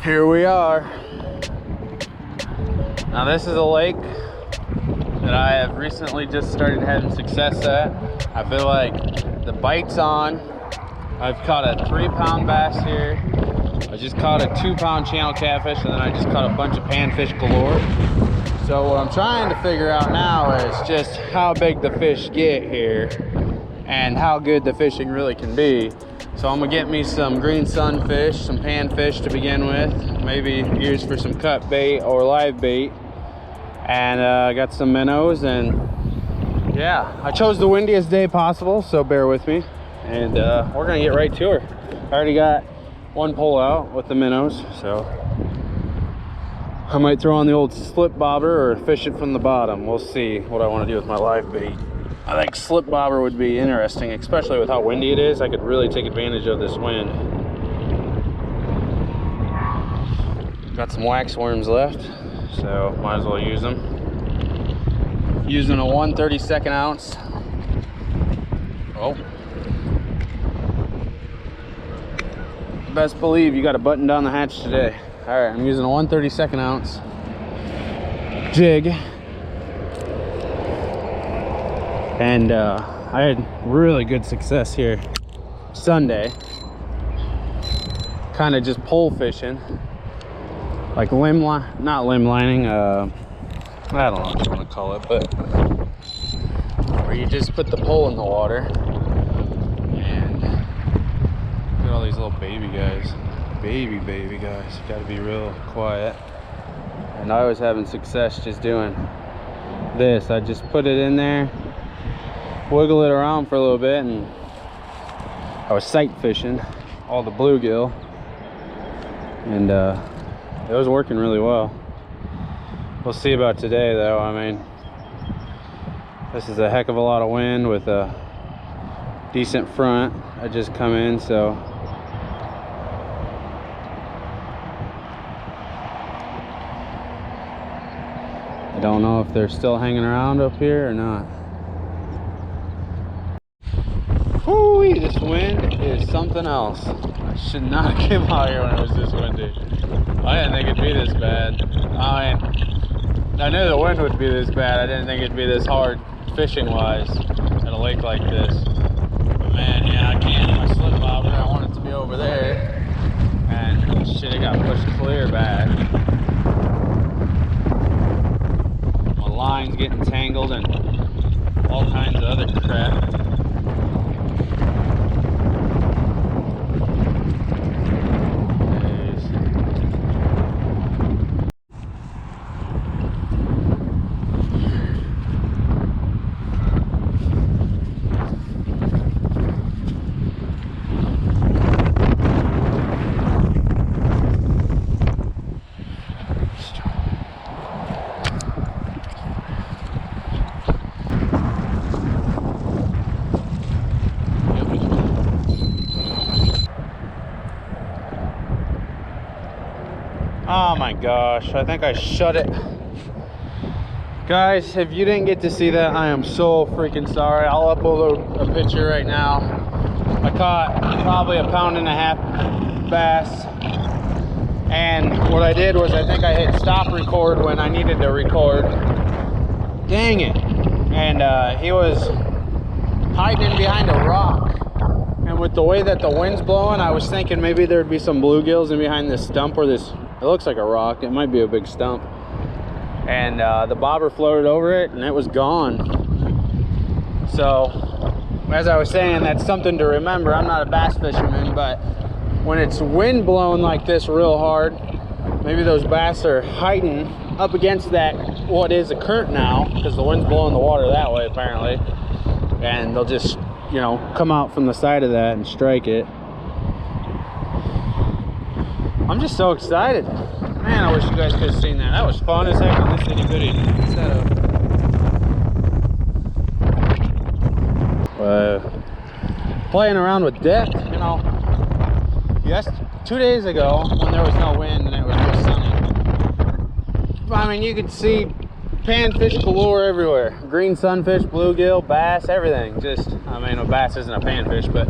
Here we are. Now this is a lake that I have recently just started having success at. I feel like the bite's on. I've caught a 3-pound bass here. I just caught a 2-pound channel catfish, and then I just caught a bunch of panfish galore. So what I'm trying to figure out now is just how big the fish get here and how good the fishing really can be. So I'm gonna get me some green sunfish, some panfish to begin with, maybe use for some cut bait or live bait, and I got some minnows. And yeah, I chose the windiest day possible, so bear with me, and we're gonna get right to her. I already got one pull out with the minnows, so I might throw on the old slip bobber or fish it from the bottom. We'll see what I want to do with my live bait. I think slip bobber would be interesting, especially with how windy it is. I could really take advantage of this wind. Got some wax worms left, so might as well use them. Using a 1/32 ounce. Oh. Best believe you got to button down the hatch today. All right, I'm using a 1/32 ounce jig. And I had really good success here Sunday. Kind of just pole fishing. Like not limb lining, I don't know what you want to call it, but where you just put the pole in the water. And look at all these little baby guys. Baby guys. Gotta be real quiet. And I was having success just doing this. I just put it in there, wiggle it around for a little bit, and I was sight fishing all the bluegill, and it was working really well. We'll see about today though. I mean, this is a heck of a lot of wind with a decent front. I just come in, so I don't know if they're still hanging around up here or not. Whoo, this wind is something else. I should not have come out here when it was this windy. I didn't think it'd be this bad. I mean, I knew the wind would be this bad. I didn't think it'd be this hard fishing wise at a lake like this. But man, yeah, I can't. My slip bobber, I want it to be over there. And shit, it got pushed clear back. My line's getting tangled and all kinds of other crap. Oh my gosh, I think I shut it. Guys, if you didn't get to see that, I am so freaking sorry. I'll upload a picture right now. I caught probably a 1.5 pound bass. And what I did was I think I hit stop record when I needed to record. Dang it. And he was hiding behind a rock. And with the way that the wind's blowing, I was thinking maybe there'd be some bluegills in behind this stump or this. It looks like a rock. It might be a big stump. And the bobber floated over it and it was gone. So, as I was saying, that's something to remember. I'm not a bass fisherman, but when it's wind blowing like this real hard, maybe those bass are hiding up against that, what is a current now, because the wind's blowing the water that way apparently. And they'll just, you know, come out from the side of that and strike it. I'm just so excited. Man, I wish you guys could have seen that. That was fun as heck on this itty bitty setup. Playing around with depth, you know. Yes, 2 days ago when there was no wind and it was just sunny, I mean, you could see panfish galore everywhere. Green sunfish, bluegill, bass, everything. Just, I mean, a bass isn't a panfish, but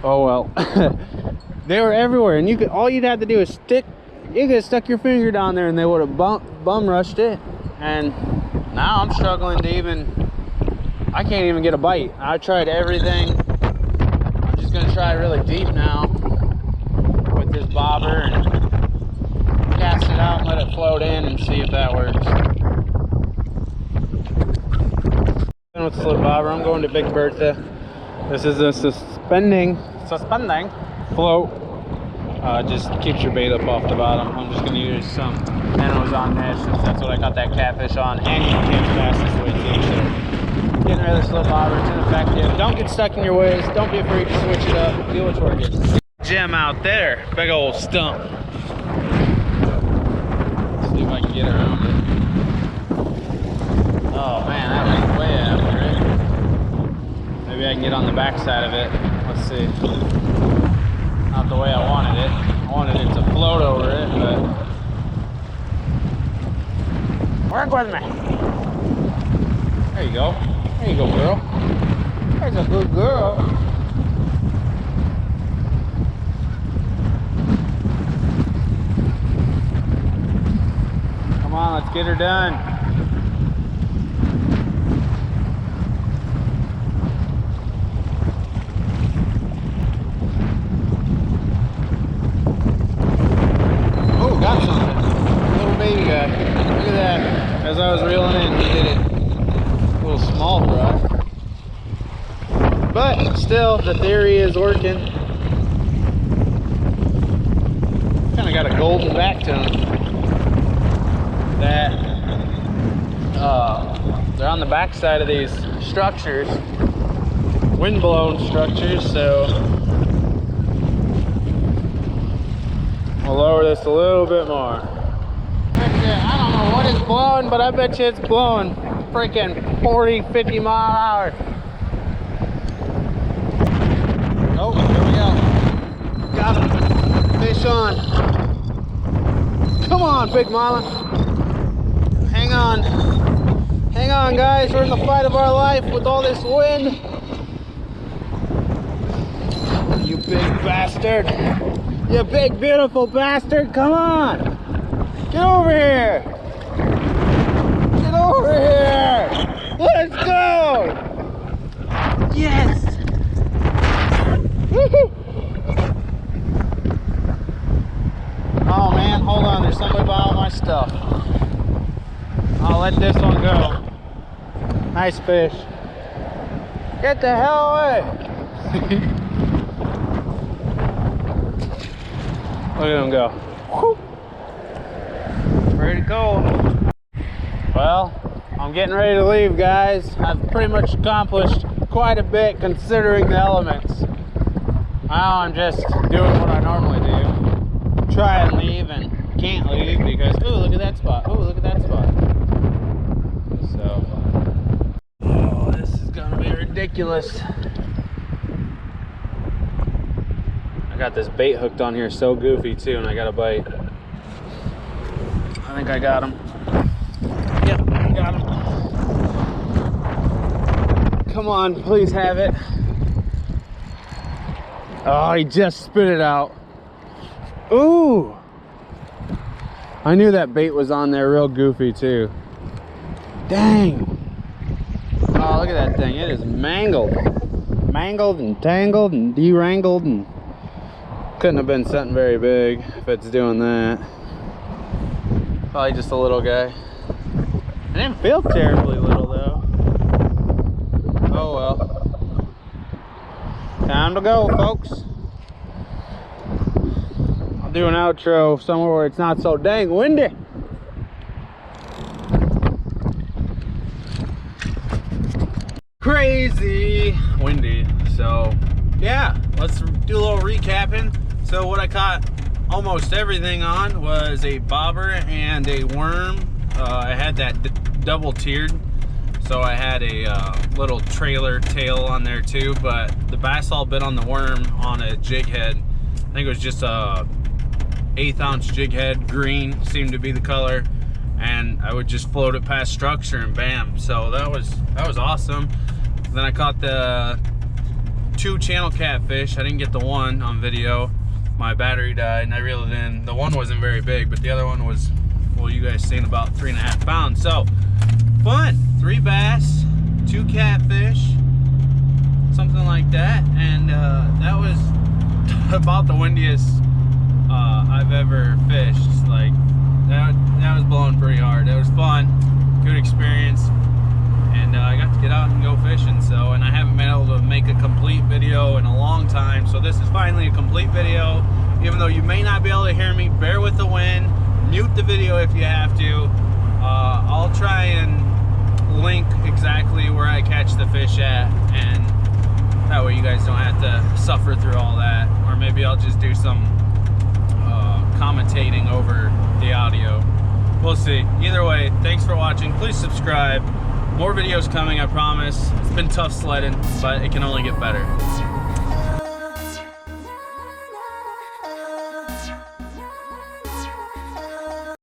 oh well. They were everywhere, and all you'd have to do is you could have stuck your finger down there and they would have bum rushed it. And now I'm struggling to I can't even get a bite. I tried everything. I'm just gonna try really deep now with this bobber and cast it out and let it float in and see if that works. And with the slip bobber, I'm going to Big Bertha. This is a suspending float. Just keeps your bait up off the bottom. I'm just going to use some minnows on this since that's what I got that catfish on. And you can catch bass this way too. So getting rid of the slip bobber, it's ineffective. Don't get stuck in your ways. Don't be afraid to switch it up. Do what's working. Gem out there. Big old stump. Let's see if I can get around it. Oh man, that was way after it. Maybe I can get on the back side of it. Let's see. Not the way I wanted it. I wanted it to float over it, but work with me. There you go. There you go, girl. There's a good girl. Come on, let's get her done. Got something. Little baby guy. Look at that. As I was reeling in, he did it. A little small fry. But still, the theory is working. Kind of got a golden back to him. That they're on the back side of these structures, wind-blown structures, so I'll lower this a little bit more. I don't know what it's blowing, but I bet you it's blowing freaking 40, 50 mile an hour. Oh, here we go. Got him. Fish on. Come on, Big Mama. Hang on. Hang on, guys. We're in the fight of our life with all this wind. You big bastard. You big beautiful bastard, come on! Get over here! Get over here! Let's go! Yes! Woohoo! Oh man, hold on, there's somebody buying all my stuff. I'll let this one go. Nice fish. Get the hell away! Look at him go. Whoop. Ready to go. Well, I'm getting ready to leave, guys. I've pretty much accomplished quite a bit considering the elements. Now I'm just doing what I normally do. Try and leave and can't leave because, ooh, look at that spot. Ooh, look at that spot. So, oh, this is gonna be ridiculous. I got this bait hooked on here so goofy too, and I got a bite. I think I got him. Yep, I got him. Come on, please have it. Oh, he just spit it out. Ooh! I knew that bait was on there real goofy too. Dang! Oh, look at that thing. It is mangled. Mangled and tangled and derangled and couldn't have been something very big if it's doing that. Probably just a little guy. I didn't feel terribly little though. Oh well. Time to go, folks. I'll do an outro somewhere where it's not so dang windy. Crazy windy. So yeah, let's do a little recapping. So what I caught almost everything on was a bobber and a worm. I had that double tiered, so I had a little trailer tail on there too, but the bass all bit on the worm on a jig head. I think it was just a 1/8 ounce jig head, green seemed to be the color, and I would just float it past structure and bam. So that was awesome. Then I caught the 2 channel catfish. I didn't get the one on video. my battery died and I reeled it in. The one wasn't very big, but the other one was, well, you guys seen about 3.5 pounds. So fun. 3 bass, 2 catfish, something like that. And that was about the windiest I've ever fished. Like that was blowing pretty hard. It was fun, good experience, and I got to get out and go fishing. So, and I haven't been able to make a complete video in a long time, so this is finally a complete video. Even though you may not be able to hear me, bear with the wind, mute the video if you have to. I'll try and link exactly where I catch the fish at, and that way you guys don't have to suffer through all that. Or maybe I'll just do some commentating over the audio. We'll see. Either way, thanks for watching. Please subscribe. More videos coming, I promise. It's been tough sledding, but it can only get better.